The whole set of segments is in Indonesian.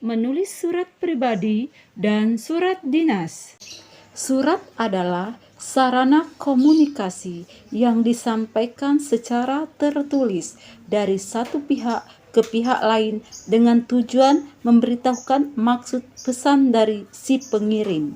Menulis surat pribadi dan surat dinas. Surat adalah sarana komunikasi yang disampaikan secara tertulis dari satu pihak ke pihak lain dengan tujuan memberitahukan maksud pesan dari si pengirim.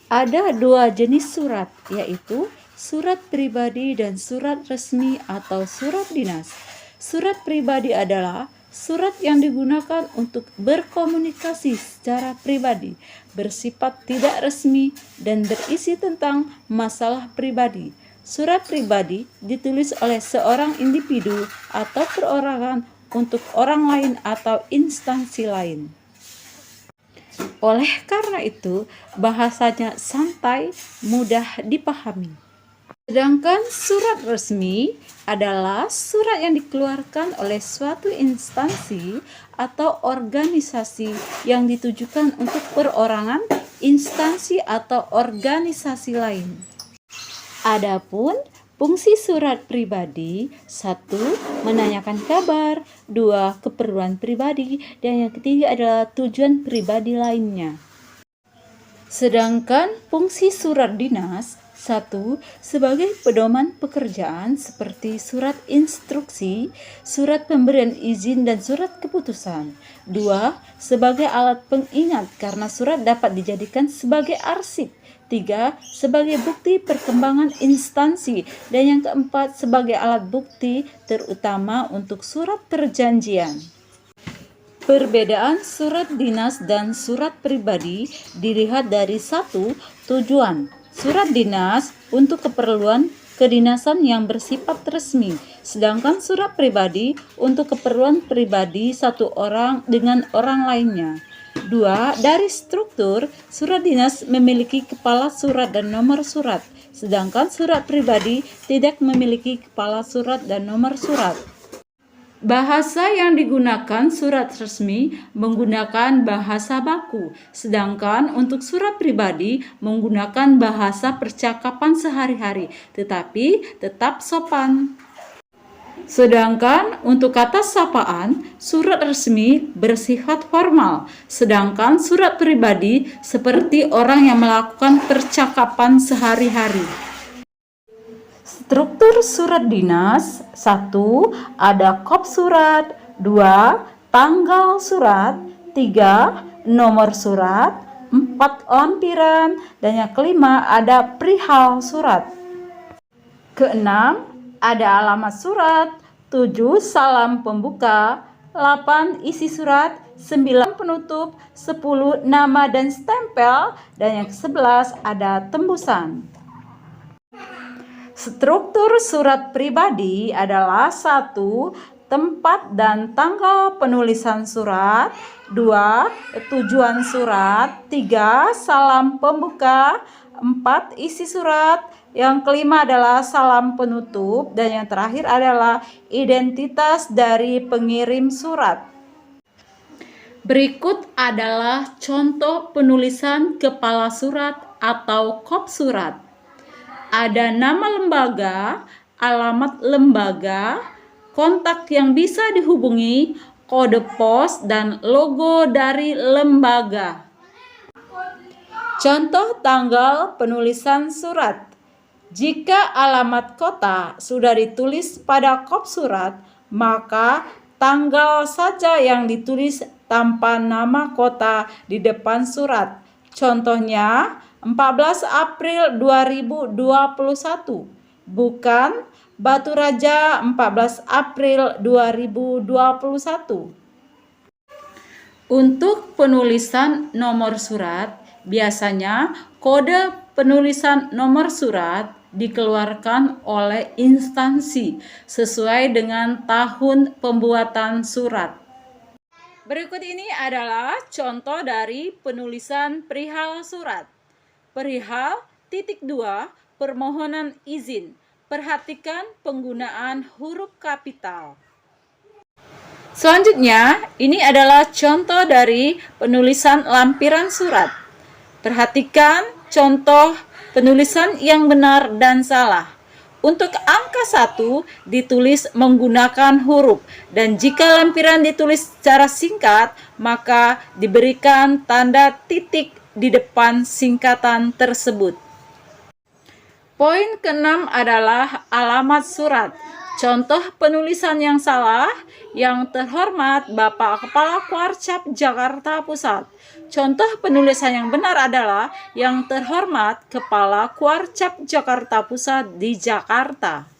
Ada dua jenis surat, yaitu surat pribadi dan surat resmi atau surat dinas. Surat pribadi adalah surat yang digunakan untuk berkomunikasi secara pribadi, bersifat tidak resmi, dan berisi tentang masalah pribadi. Surat pribadi ditulis oleh seorang individu atau perorangan untuk orang lain atau instansi lain. Oleh karena itu, bahasanya santai, mudah dipahami. Sedangkan surat resmi adalah surat yang dikeluarkan oleh suatu instansi atau organisasi yang ditujukan untuk perorangan, instansi atau organisasi lain. Adapun fungsi surat pribadi: 1. Menanyakan kabar, 2. Keperluan pribadi, dan yang ketiga adalah tujuan pribadi lainnya. Sedangkan fungsi surat dinas: 1. Sebagai pedoman pekerjaan seperti surat instruksi, surat pemberian izin, dan surat keputusan. 2. Sebagai alat pengingat karena surat dapat dijadikan sebagai arsip. 3. Sebagai bukti perkembangan instansi. Dan yang keempat, sebagai alat bukti terutama untuk surat perjanjian. Perbedaan surat dinas dan surat pribadi dilihat dari 1. Tujuan. Surat dinas untuk keperluan kedinasan yang bersifat resmi, sedangkan surat pribadi untuk keperluan pribadi satu orang dengan orang lainnya. 2. Dari struktur, surat dinas memiliki kepala surat dan nomor surat, sedangkan surat pribadi tidak memiliki kepala surat dan nomor surat. Bahasa yang digunakan surat resmi menggunakan bahasa baku, sedangkan untuk surat pribadi menggunakan bahasa percakapan sehari-hari, tetapi tetap sopan. Sedangkan untuk kata sapaan, surat resmi bersifat formal, sedangkan surat pribadi seperti orang yang melakukan percakapan sehari-hari. Struktur surat dinas: 1. Ada kop surat, 2. Tanggal surat, 3. Nomor surat, 4. Lampiran, dan yang kelima ada perihal surat. Keenam, ada alamat surat, 7. Salam pembuka, 8. Isi surat, 9. Penutup, 10. Nama dan stempel, dan yang ke-11 ada tembusan. Struktur surat pribadi adalah 1. Tempat dan tanggal penulisan surat, 2. Tujuan surat, 3. Salam pembuka, 4. Isi surat, yang kelima adalah salam penutup, dan yang terakhir adalah identitas dari pengirim surat. Berikut adalah contoh penulisan kepala surat atau kop surat. Ada nama lembaga, alamat lembaga, kontak yang bisa dihubungi, kode pos, dan logo dari lembaga. Contoh tanggal penulisan surat. Jika alamat kota sudah ditulis pada kop surat, maka tanggal saja yang ditulis tanpa nama kota di depan surat. Contohnya 14 April 2021, bukan Batu Raja 14 April 2021. Untuk penulisan nomor surat, biasanya kode penulisan nomor surat dikeluarkan oleh instansi sesuai dengan tahun pembuatan surat. Berikut ini adalah contoh dari penulisan perihal surat. Perihal, 2. Permohonan izin. Perhatikan penggunaan huruf kapital. Selanjutnya, ini adalah contoh dari penulisan lampiran surat. Perhatikan contoh penulisan yang benar dan salah. Untuk angka 1 ditulis menggunakan huruf, dan jika lampiran ditulis secara singkat, maka diberikan tanda titik di depan singkatan tersebut. Poin ke-6 adalah alamat surat. Contoh penulisan yang salah: Yang terhormat Bapak Kepala Kuarcap Jakarta Pusat. Contoh penulisan yang benar adalah Yang terhormat Kepala Kuarcap Jakarta Pusat di Jakarta.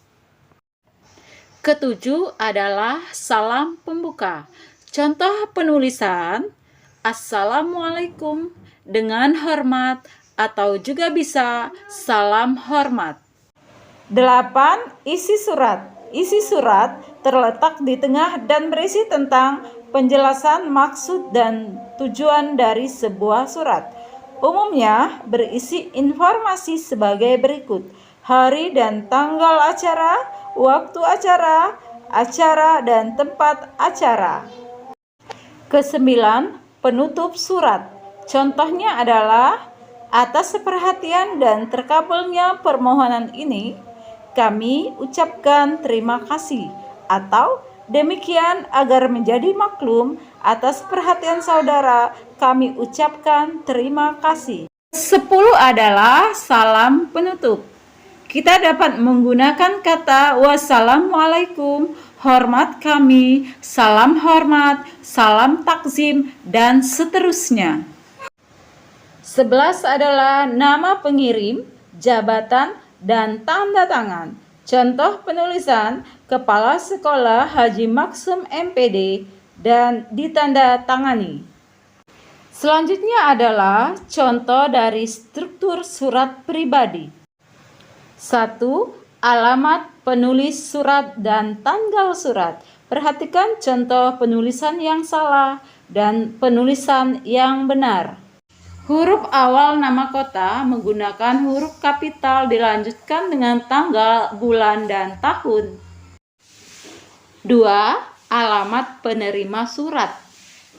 Ketujuh adalah salam pembuka. Contoh penulisan: Assalamualaikum dengan hormat, atau juga bisa salam hormat. 8. Isi surat. Isi surat terletak di tengah dan berisi tentang penjelasan maksud dan tujuan dari sebuah surat. Umumnya berisi informasi sebagai berikut: hari dan tanggal acara, waktu acara dan tempat acara. Ke-9, penutup surat. Contohnya adalah: atas perhatian dan terkabulnya permohonan ini, kami ucapkan terima kasih, atau demikian agar menjadi maklum atas perhatian saudara, kami ucapkan terima kasih. 10 adalah salam penutup. Kita dapat menggunakan kata wassalamualaikum, hormat kami, salam hormat, salam takzim, dan seterusnya. 11 adalah nama pengirim, jabatan, dan tanda tangan. Contoh penulisan: Kepala Sekolah Haji Maksum MPD, dan ditanda tangani. Selanjutnya adalah contoh dari struktur surat pribadi. 1. Alamat penulis surat dan tanggal surat. Perhatikan contoh penulisan yang salah dan penulisan yang benar. Huruf awal nama kota menggunakan huruf kapital dilanjutkan dengan tanggal, bulan, dan tahun. 2. Alamat penerima surat.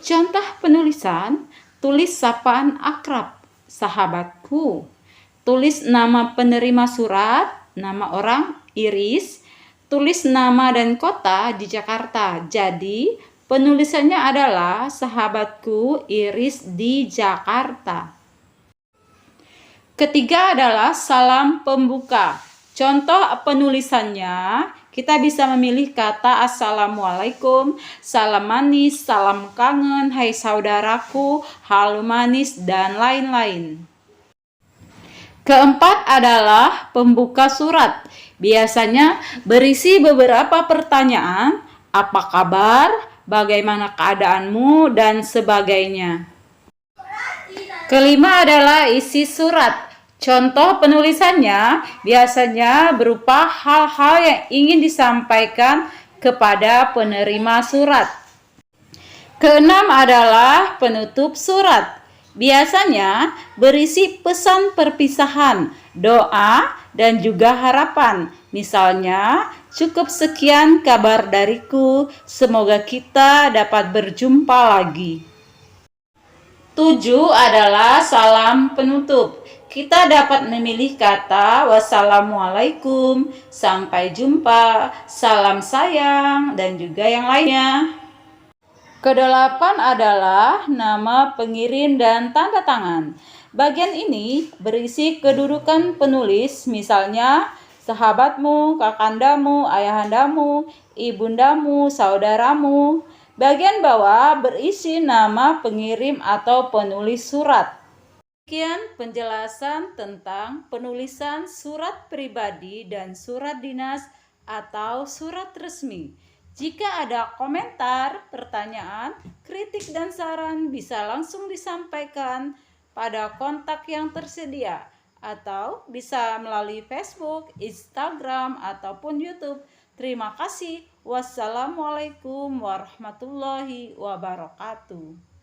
Contoh penulisan: tulis sapaan akrab, sahabatku. Tulis nama penerima surat, nama orang Iris. Tulis nama dan kota di Jakarta. Jadi penulisannya adalah sahabatku Iris di Jakarta. Ketiga adalah salam pembuka. Contoh penulisannya, kita bisa memilih kata assalamualaikum, salam manis, salam kangen, hai saudaraku, halo manis, dan lain-lain. Keempat adalah pembuka surat. Biasanya berisi beberapa pertanyaan: apa kabar, bagaimana keadaanmu, dan sebagainya. Kelima adalah isi surat. Contoh penulisannya biasanya berupa hal-hal yang ingin disampaikan kepada penerima surat. Keenam adalah penutup surat. Biasanya berisi pesan perpisahan, doa, dan juga harapan. Misalnya, cukup sekian kabar dariku, semoga kita dapat berjumpa lagi. 7 adalah salam penutup. Kita dapat memilih kata wassalamualaikum, sampai jumpa, salam sayang, dan juga yang lainnya. Kedelapan adalah nama pengirim dan tanda tangan. Bagian ini berisi kedudukan penulis, misalnya sahabatmu, kakandamu, ayahandamu, ibundamu, saudaramu. Bagian bawah berisi nama pengirim atau penulis surat. Sekian penjelasan tentang penulisan surat pribadi dan surat dinas atau surat resmi. Jika ada komentar, pertanyaan, kritik, dan saran, bisa langsung disampaikan pada kontak yang tersedia, atau bisa melalui Facebook, Instagram, ataupun YouTube. Terima kasih. Wassalamualaikum warahmatullahi wabarakatuh.